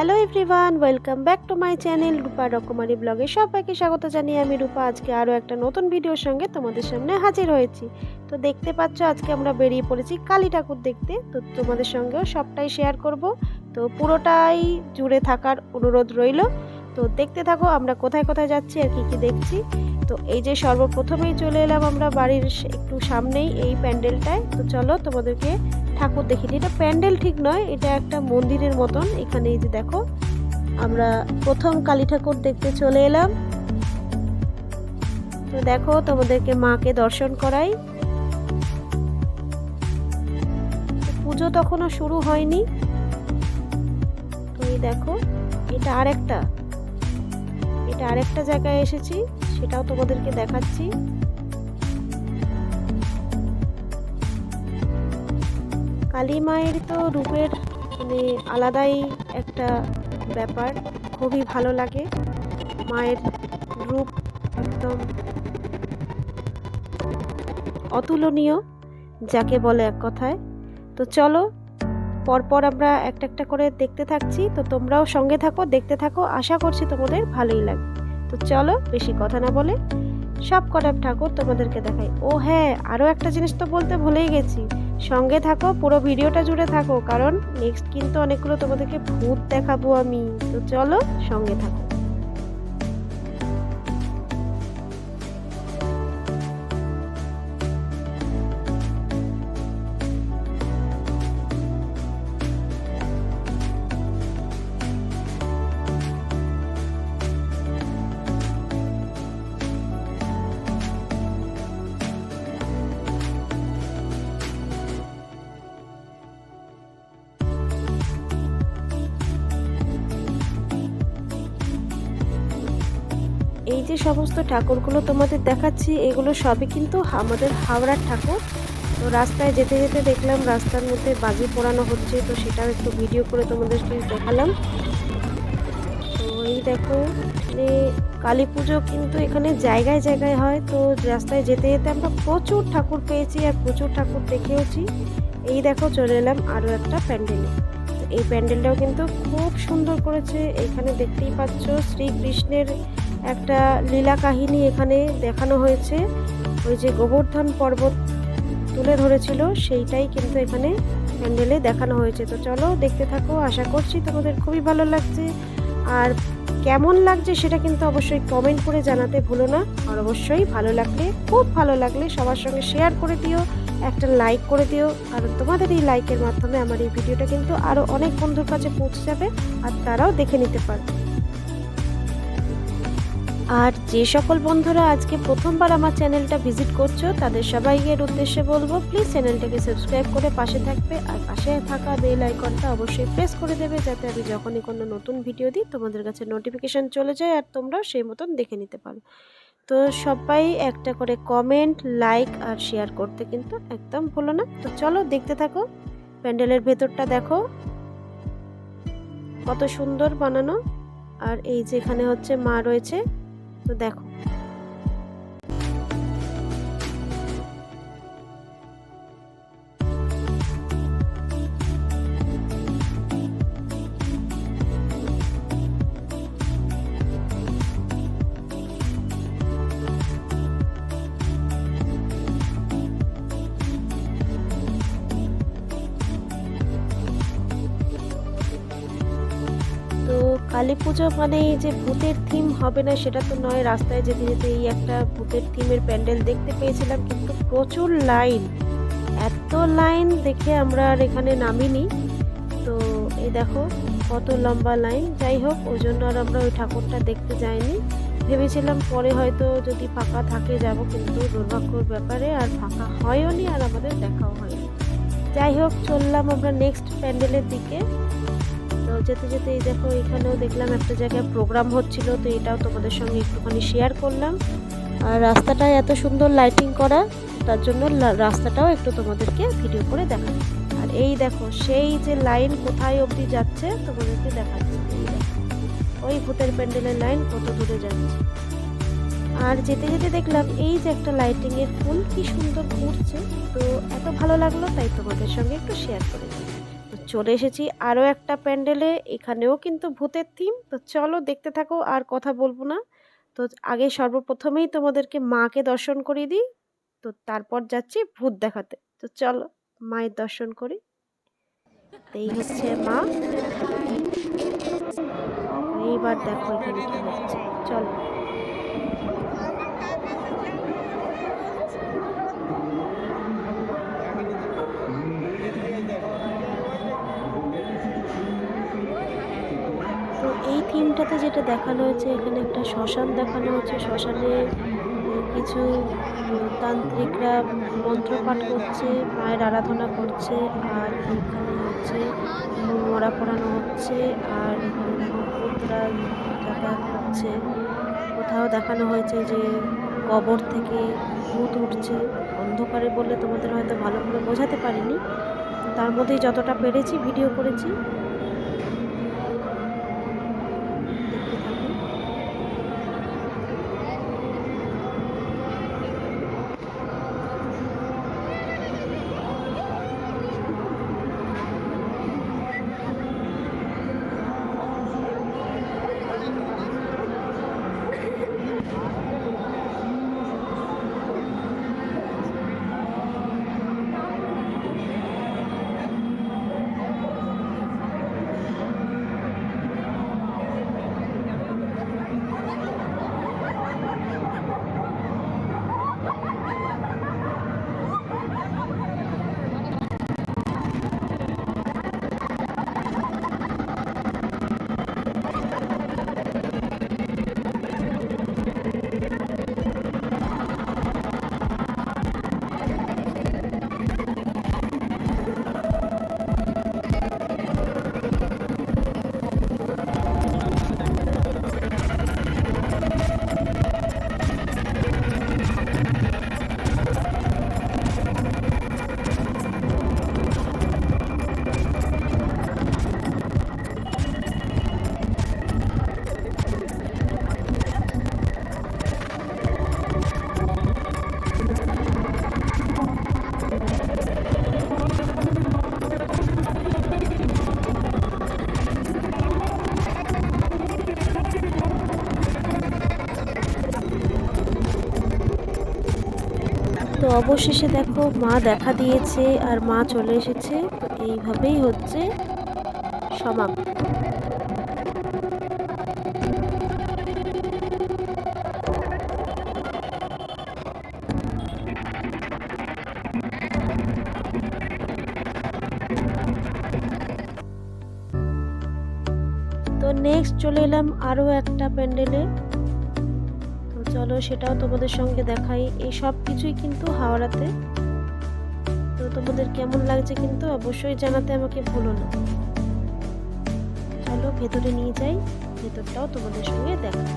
Hello everyone, welcome back to my channel Rupa Rakomari ব্লগে সবাইকে স্বাগত জানিয়ে আমি রূপা আজকে আরও একটা নতুন ভিডিওর সঙ্গে তোমাদের সামনে হাজির হয়েছি। তো দেখতে পাচ্ছ আজকে আমরা বেরিয়ে পড়েছি কালী ঠাকুর দেখতে। তো তোমাদের সঙ্গেও সবটাই শেয়ার করব, তো পুরোটাই জুড়ে থাকার অনুরোধ রইল। তো দেখতে থাকো আমরা কোথায় কোথায় যাচ্ছি আর কি দেখছি। তো এই যে সর্বপ্রথমেই চলে এলাম আমরা বাড়ির একটু সামনেই এই প্যান্ডেলটায়। তো চলো তোমাদেরকে ঠাকুর দেখিনি। এটা প্যান্ডেল ঠিক নয়, এটা একটা মন্দিরের মতন। এখানে এই যে দেখো আমরা প্রথম কালী ঠাকুর দেখতে চলে এলাম। তো দেখো তোমাদেরকে মাকে দর্শন করাই। পুজো তখনও শুরু হয়নি। তো এই দেখো এটা আরেকটা জায়গায় এসেছি, সেটাও তোমাদেরকে দেখাচ্ছি। কালী মায়ের তো রূপের মানে আলাদাই একটা ব্যাপার, খুবই ভালো লাগে। মায়ের রূপ একদম অতুলনীয়, যাকে বলে এক কথায়। তো চলো পরপর আমরা একটা একটা করে দেখতে থাকছি। তো তোমরাও সঙ্গে থাকো, দেখতে থাকো, আশা করছি তোমাদের ভালোই লাগবে। তো চলো বেশি কথা না বলে সব কটা ঠাকুর তোমাদেরকে দেখাই। ও হ্যাঁ, আরও একটা জিনিস তো বলতে ভুলেই গেছি, সঙ্গে থাকো, পুরো ভিডিওটা জুড়ে থাকো, কারণ নেক্সট কিন্তু অনেকগুলো তোমাদেরকে ভূত দেখাবো আমি। তো চলো সঙ্গে থাকো। এই যে সমস্ত ঠাকুরগুলো তোমাদের দেখাচ্ছি, এগুলো সবই কিন্তু আমাদের হাওড়ার ঠাকুর। তো রাস্তায় যেতে যেতে দেখলাম রাস্তার মধ্যে বাজি পোড়ানো হচ্ছে, তো সেটাও একটু ভিডিও করে তোমাদেরকে দেখালাম। তো এই দেখো মানে কালী পুজো কিন্তু এখানে জায়গায় জায়গায় হয়। তো রাস্তায় যেতে যেতে আমরা প্রচুর ঠাকুর পেয়েছি আর প্রচুর ঠাকুর দেখেওছি। এই দেখো চলে এলাম আরও একটা প্যান্ডেলে। এই প্যান্ডেলটাও কিন্তু খুব সুন্দর করেছে। এখানে দেখতেই পাচ্ছ শ্রীকৃষ্ণের একটা লীলা কাহিনী এখানে দেখানো হয়েছে। ওই যে গোবর্ধন পর্বত তুলে ধরেছিল, সেইটাই কিন্তু এখানে প্যান্ডেলে দেখানো হয়েছে। তো চলো দেখতে থাকো, আশা করছি তোমাদের খুবই ভালো লাগছে। আর কেমন লাগছে সেটা কিন্তু অবশ্যই কমেন্ট করে জানাতে ভুলো না। আর অবশ্যই ভালো লাগলে, খুব ভালো লাগলে সবার সঙ্গে শেয়ার করে দিও, একটা লাইক করে দিও, কারণ তোমাদের এই লাইকের মাধ্যমে আমার এই ভিডিওটা কিন্তু আরও অনেক বন্ধুর কাছে পৌঁছে যাবে আর তারাও দেখে নিতে পারবে। আর যে সকল বন্ধুরা আজকে প্রথমবার আমার চ্যানেলটা ভিজিট করছো তাদের সবাইয়ের উদ্দেশ্যে বলবো, প্লিজ চ্যানেলটাকে সাবস্ক্রাইব করে পাশে থাকবে আর পাশে থাকা বেল আইকনটা অবশ্যই প্রেস করে দেবে, যাতে আমি যখনই কোনো নতুন ভিডিও দিই তোমাদের কাছে নোটিফিকেশান চলে যায় আর তোমরাও সেই মতন দেখে নিতে পারো। তো সবাই একটা করে কমেন্ট, লাইক আর শেয়ার করতে কিন্তু একদম ভুলো না। তো চলো দেখতে থাকো। প্যান্ডেলের ভেতরটা দেখো কত সুন্দর বানানো। আর এই যে এখানে হচ্ছে মা রয়েছে, তো দেখো কালী পুজো মানে যে ভূতের থিম হবে না সেটা তো নয়। রাস্তায় যেতে যেতে এই একটা ভূতের থিমের প্যান্ডেল দেখতে পেয়েছিলাম, কিন্তু প্রচুর লাইন, এত লাইন দেখে আমরা আর এখানে নামিনি। তো এই দেখো কত লম্বা লাইন। যাই হোক, ওই জন্য আর আমরা ওই ঠাকুরটা দেখতে যাইনি। ভেবেছিলাম পরে হয়তো যদি ফাঁকা থাকে যাব, কিন্তু দুর্ভাগ্যর ব্যাপারে আর ফাঁকা হয়ও নি আর আমাদের দেখাও হয়নি। যাই হোক চললাম আমরা নেক্সট প্যান্ডেলের দিকে। তো যেতে যেতে এই দেখো এখানেও দেখলাম একটা জায়গায় প্রোগ্রাম হচ্ছিল, তো এটাও তোমাদের সঙ্গে একটুখানি শেয়ার করলাম। আর রাস্তাটা এত সুন্দর লাইটিং করা, তার জন্য রাস্তাটাও একটু তোমাদেরকে ভিডিও করে দেখাচ্ছি। আর এই দেখো সেই যে লাইন কোথায় অবধি যাচ্ছে তোমাদেরকে দেখাচ্ছি। এই দেখো ওই ভূতের প্যান্ডেলের লাইন কত দূরে যাচ্ছে। আর যেতে যেতে দেখলাম এই যে একটা লাইটিংয়ের ফুল কি সুন্দর ঘুরছে, তো এত ভালো লাগলো তাই তোমাদের সঙ্গে একটু শেয়ার করে দিই। তো চলে এসেছি আরও একটা প্যান্ডেলে, এখানেও কিন্তু ভূতের থিম। তো চলো দেখতে থাকো, আর কথা বলবো না। তো আগে সর্বপ্রথমেই তোমাদেরকে মাকে দর্শন করিয়ে দিই, তো তারপর যাচ্ছি ভূত দেখাতে। তো চলো মায়ের দর্শন করি। এই হচ্ছে মা। এইবার দেখো এখানে কি হচ্ছে, চলো। তো এই থিমটাতে যেটা দেখানো হয়েছে, এখানে একটা শ্মশান দেখানো হচ্ছে। শ্মশানে কিছু তান্ত্রিকরা মন্ত্রপাঠ করছে, মায়ের আরাধনা করছে, আর এখানে হচ্ছে মরা পোড়ানো হচ্ছে, আর এখানে দেখো ভূতরা যাতায়াত করছে। কোথাও দেখানো হয়েছে যে কবর থেকে ভূত উঠছে, অন্ধকারে বললে তোমাদের হয়তো ভালো করে বোঝাতে পারিনি, তো তার মধ্যেই যতটা পেরেছি ভিডিও করেছি, দেখতে থাকুন। তো অবশেষে দেখো মা দেখা দিয়েছে আর মা চলে এসেছে। তো এইভাবেই হচ্ছে সমাপ্তি। তো নেক্সট চলে এলাম আরও একটা প্যান্ডেলে। তো চলো সেটাও তোমাদের সঙ্গে দেখাই। এই সব কিছুই কিন্তু হাওড়াতে। তো তোমাদের কেমন লাগছে কিন্তু অবশ্যই জানাতে আমাকে ভুলো না। চলো ভেতরে নিয়ে যাই, ভেতরটাও তোমাদের সঙ্গে দেখাই।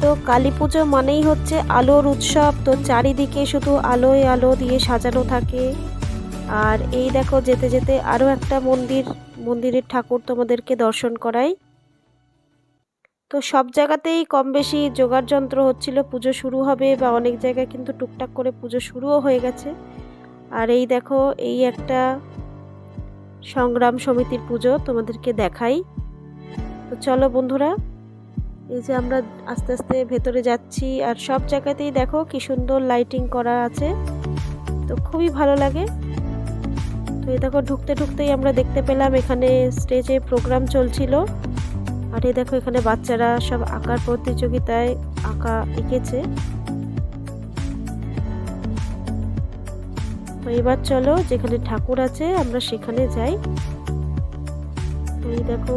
তো কালী পুজো মানেই হচ্ছে আলোর উৎসব। তো চারিদিকে শুধু আলোয় আলো দিয়ে সাজানো থাকে। আর এই দেখো যেতে যেতে আরও একটা মন্দির মন্দিরের ঠাকুর তোমাদেরকে দর্শন করাই। তো সব জায়গাতেই কম বেশি জোগাড় যন্ত্র হচ্ছিল, পুজো শুরু হবে বা অনেক জায়গায় কিন্তু টুকটাক করে পুজো শুরুও হয়ে গেছে। আর এই দেখো, এই একটা সংগ্রাম সমিতির পুজো তোমাদেরকে দেখাই। তো চলো বন্ধুরা, এই যে আমরা আস্তে আস্তে ভেতরে যাচ্ছি, আর সব জায়গাতেই দেখো কি সুন্দর লাইটিং করা আছে, তো খুবই ভালো লাগে। তো এই দেখো, ঢুকতে ঢুকতেই আমরা দেখতে পেলাম এখানে স্টেজে প্রোগ্রাম চলছিল। আর এই দেখো, এখানে বাচ্চারা সব আঁকার প্রতিযোগিতায় আঁকা এঁকেছে। তো এবার চলো, যেখানে ঠাকুর আছে আমরা সেখানে যাই। তো এই দেখো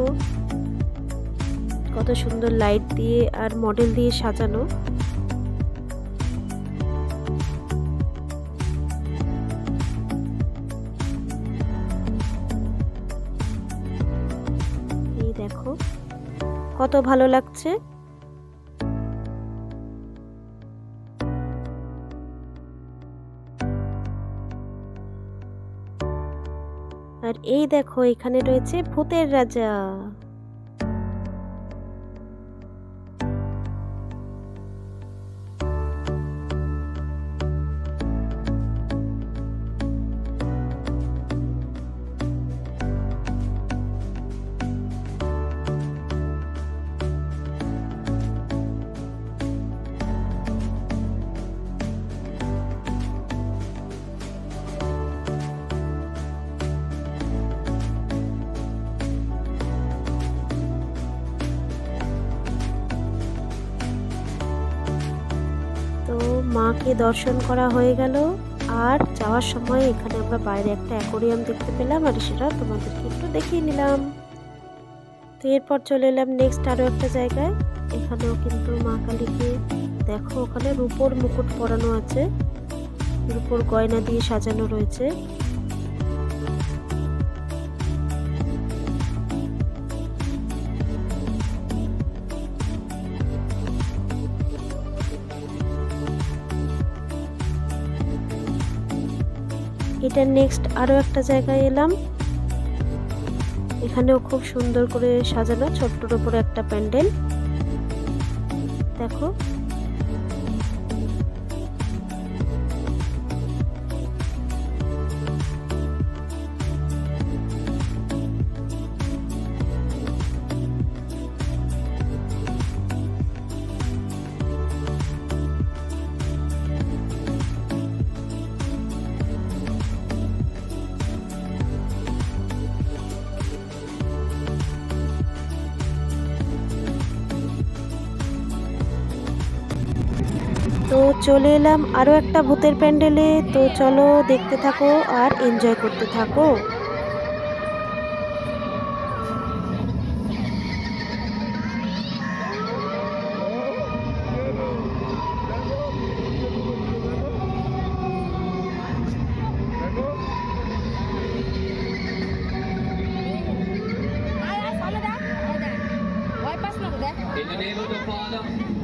কত সুন্দর লাইট দিয়ে আর মডেল দিয়ে সাজানো। এই দেখো কত ভালো লাগছে। আর এই দেখো, এখানে রয়েছে ভূতের রাজা। তো মাকে দর্শন করা হয়ে গেল, আর যাওয়ার সময় এখানে আমরা বাইরে একটা অ্যাকোরিয়াম দেখতে পেলাম, আর সেটা তোমাদেরকে একটু দেখিয়ে নিলাম। তো এরপর চলে এলাম নেক্সট আরও একটা জায়গায়। এখানেও কিন্তু মা কালীকে দেখো, ওখানে রূপোর মুকুট পরানো আছে, রূপোর গয়না দিয়ে সাজানো রয়েছে। এটা নেক্সট আরও একটা জায়গায় এলাম, এখানেও খুব সুন্দর করে সাজানো, ছোট্টর উপরে একটা প্যান্ডেল দেখো। তো চলে এলাম আরও একটা ভূতের প্যান্ডেলে। তো চলো দেখতে থাকো আর এনজয় করতে থাকো। In the name of the Father,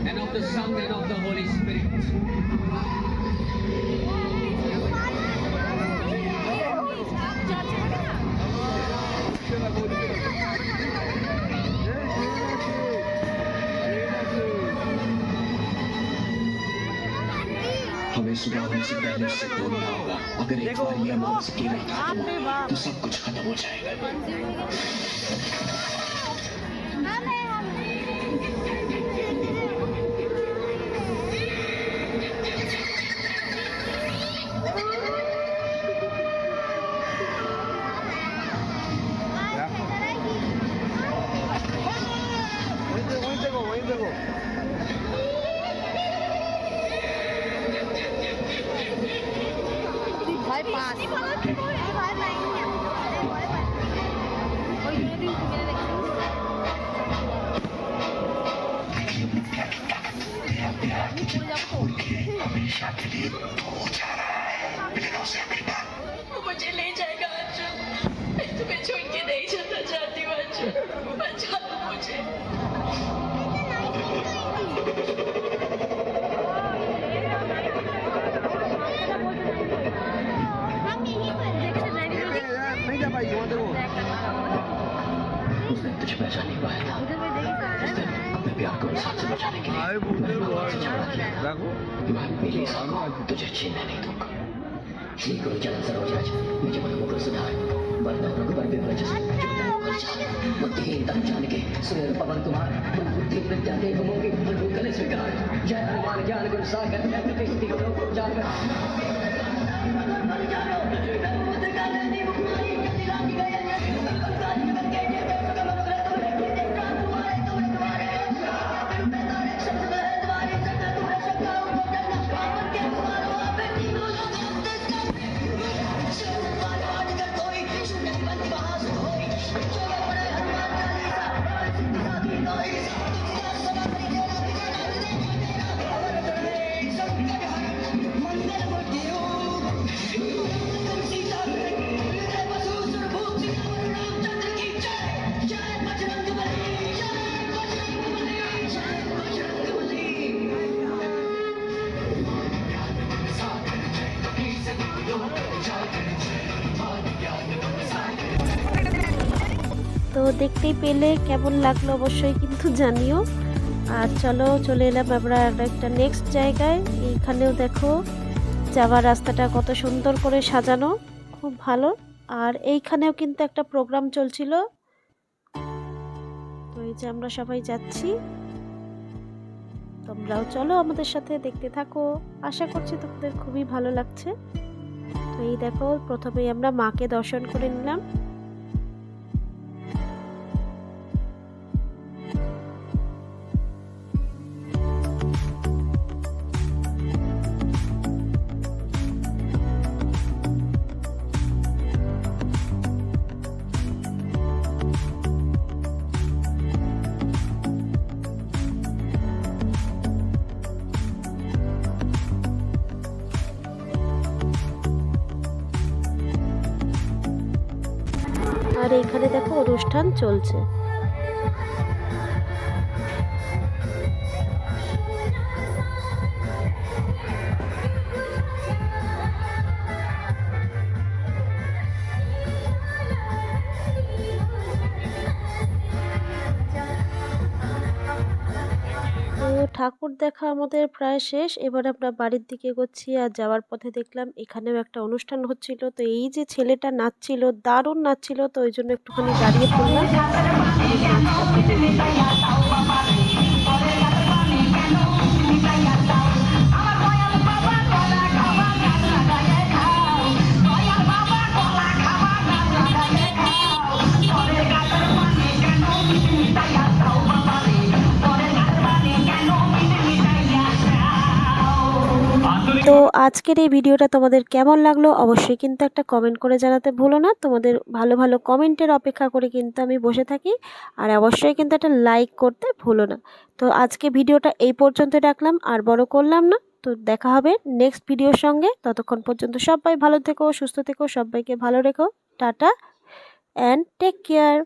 and of the Son, and of the Holy Spirit. हमें सुबह हमसे पहले से बोलना होगा। अगर एक बार ये हम हमसे गिरा तो सब कुछ खत्म हो जाएगा। मुझे ले जाएगा अर्जुन, मैं तुम्हें छोड़ के नहीं जाना चाहती हूँ अर्जुन, बचा लो मुझे। नहीं जा पाएगी वहाँ देखो। जाने के लिए मैं मिली तुझे छीनने नहीं दूंगा श्री गुरु चरण सरोज मुझे मनमुकुर सुधार वरदान रघुबर विमल जस बुद्धिहीन तन जान के सुरेर पवन कुमार बुद्धि विद्या देव मोगी प्रभु कले स्वीकार जय हनुमान ज्ञान गुण सागर जय कृष्ण गुरु जागर তো দেখতেই পেলে কেমন লাগলো অবশ্যই কিন্তু জানিও। আর চলো চলে এলাম আমরা একটা নেক্সট জায়গায়। এইখানেও দেখো যাওয়ার রাস্তাটা কত সুন্দর করে সাজানো, খুব ভালো। আর এইখানেও কিন্তু একটা প্রোগ্রাম চলছিল, তো এই যে আমরা সবাই যাচ্ছি, তোমরাও চলো আমাদের সাথে দেখতে থাকো। আশা করছি তোমাদের খুবই ভালো লাগছে। তো এই দেখো প্রথমেই আমরা মাকে দর্শন করে নিলাম। আর এখানে দেখো অনুষ্ঠান চলছে। তো ঠাকুর দেখা আমাদের প্রায় শেষ, এবার আমরা বাড়ির দিকে এগোচ্ছি। আর যাওয়ার পথে দেখলাম এখানেও একটা অনুষ্ঠান হচ্ছিল, তো এই যে ছেলেটা নাচছিল, দারুণ নাচছিল, তো ওই জন্য একটুখানি দাঁড়িয়ে পড়লাম। তো আজকের এই ভিডিওটা তোমাদের কেমন লাগলো অবশ্যই কিন্তু একটা কমেন্ট করে জানাতে ভুলো না। তোমাদের ভালো ভালো কমেন্টের অপেক্ষা করে কিন্তু আমি বসে থাকি। আর অবশ্যই কিন্তু একটা লাইক করতে ভুলো না। তো আজকে ভিডিওটা এই পর্যন্ত রাখলাম, আর বড় করলাম না। তো দেখা হবে নেক্সট ভিডিওর সঙ্গে। ততক্ষণ পর্যন্ত সবাই ভালো থেকো, সুস্থ থেকো, সবাইকে ভালো রেখো। Tata and take care.